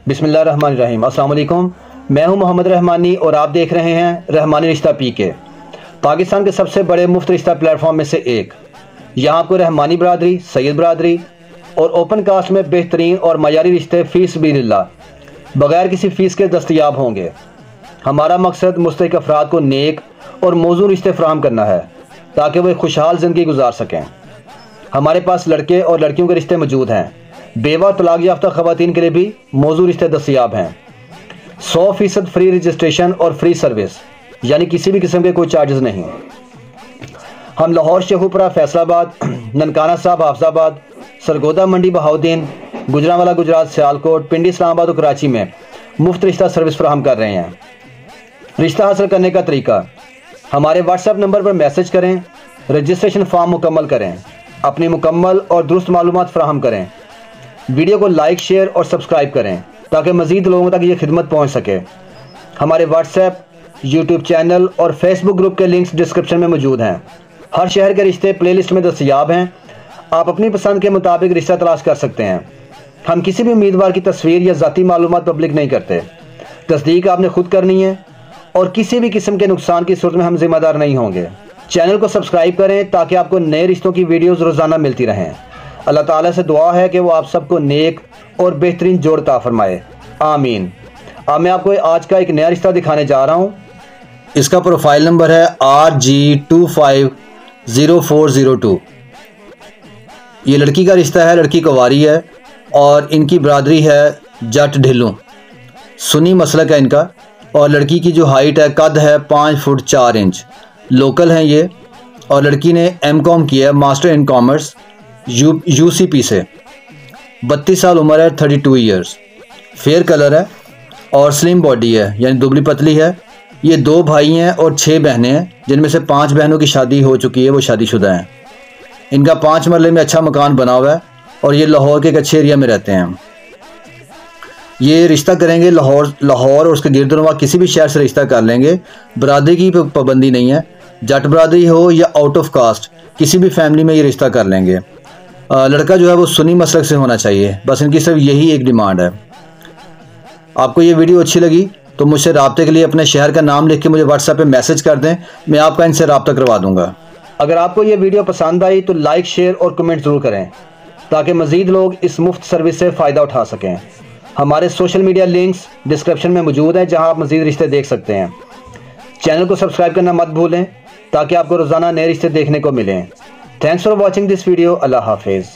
बिस्मिल्लाहिर्रहमानिर्रहीम। अस्सलाम वालेकुम। मैं हूं मोहम्मद रहमानी और आप देख रहे हैं रहमानी रिश्ता पीके, पाकिस्तान के सबसे बड़े मुफ्त रिश्ता प्लेटफॉर्म में से एक। यहां आपको रहमानी बरादरी, सैयद बरादरी और ओपन कास्ट में बेहतरीन और मयारी रिश्ते फ़ीस बिल्लाह बगैर किसी फ़ीस के दस्तयाब होंगे। हमारा मकसद मुस्तहिक अफराद को नेक और मौजूद रिश्ते फराहम करना है ताकि वे खुशहाल ज़िंदगी गुजार सकें। हमारे पास लड़के और लड़कियों के रिश्ते मौजूद हैं। बेवा तलाक याफ्ता ख़वातीन के लिए भी मौजूद रिश्ते दस्तयाब हैं। 100% फ्री रजिस्ट्रेशन और फ्री सर्विस, यानी किसी भी किस्म के कोई चार्जेस नहीं। हम लाहौर, शेखुपुरा, फैसलाबाद, ननकाना साहब, हाफजाबाद, सरगोदा मंडी, बहाउद्दीन, गुजरांवाला गुजरात, सियालकोट, पिंडी, इस्लामाबाद और कराची में मुफ्त रिश्ता सर्विस फराहम कर रहे हैं। रिश्ता हासिल करने का तरीका: हमारे व्हाट्सएप नंबर पर मैसेज करें, रजिस्ट्रेशन फॉर्म मुकम्मल करें, अपनी मुकम्मल और दुरुस्त मालूमात फराहम करें, वीडियो को लाइक, शेयर और सब्सक्राइब करें ताकि मज़ीद लोगों तक ये खिदमत पहुंच सके। हमारे व्हाट्सएप, यूट्यूब चैनल और फेसबुक ग्रुप के लिंक्स डिस्क्रिप्शन में मौजूद हैं। हर शहर के रिश्ते प्लेलिस्ट में दस्तयाब हैं। आप अपनी पसंद के मुताबिक रिश्ता तलाश कर सकते हैं। हम किसी भी उम्मीदवार की तस्वीर या ज़ाती मालूमात पब्लिक नहीं करते। तस्दीक आपने खुद करनी है और किसी भी किस्म के नुकसान की सूरत में हम जिम्मेदार नहीं होंगे। चैनल को सब्सक्राइब करें ताकि आपको नए रिश्तों की वीडियोज़ रोज़ाना मिलती रहें। अल्लाह ताला से दुआ है कि वो आप सबको नेक और बेहतरीन जोड़ अता फरमाए, आमीन। अब मैं आपको आज का एक नया रिश्ता दिखाने जा रहा हूँ। इसका प्रोफाइल नंबर है RG250402। ये लड़की का रिश्ता है, लड़की कुंवारी है और इनकी बरादरी है जट ढिल्लों, सुन्नी मसलक है इनका। और लड़की की जो हाइट है, कद है 5 फुट 4 इंच। लोकल हैं ये और लड़की ने M.Com किया है, मास्टर इन कॉमर्स, UCP से। 32 साल उम्र है, 32 ईयर्स। फेयर कलर है और स्लिम बॉडी है, यानी दुबली पतली है। ये 2 भाई हैं और 6 बहनें हैं, जिनमें से 5 बहनों की शादी हो चुकी है, वो शादीशुदा हैं। इनका 5 मरले में अच्छा मकान बना हुआ है और ये लाहौर के एक अच्छे एरिया में रहते हैं। ये रिश्ता करेंगे लाहौर और उसके गिरदुनवा किसी भी शहर से रिश्ता कर लेंगे। बरादरी की पाबंदी नहीं है, जट बरादरी हो या आउट ऑफ कास्ट किसी भी फैमिली में ये रिश्ता कर लेंगे। लड़का जो है वो सुन्नी मसलक से होना चाहिए, बस इनकी सिर्फ यही एक डिमांड है। आपको ये वीडियो अच्छी लगी तो मुझसे रब्ते के लिए अपने शहर का नाम लिख के मुझे व्हाट्सएप पे मैसेज कर दें, मैं आपका इनसे रब्ता करवा दूंगा। अगर आपको ये वीडियो पसंद आई तो लाइक, शेयर और कमेंट ज़रूर करें ताकि मज़ीद लोग इस मुफ्त सर्विस से फ़ायदा उठा सकें। हमारे सोशल मीडिया लिंक्स डिस्क्रिप्शन में मौजूद हैं, जहां आप मज़ीद रिश्ते देख सकते हैं। चैनल को सब्सक्राइब करना मत भूलें ताकि आपको रोज़ाना नए रिश्ते देखने को मिलें। Thanks for watching this video. अल्लाह हाफिज़।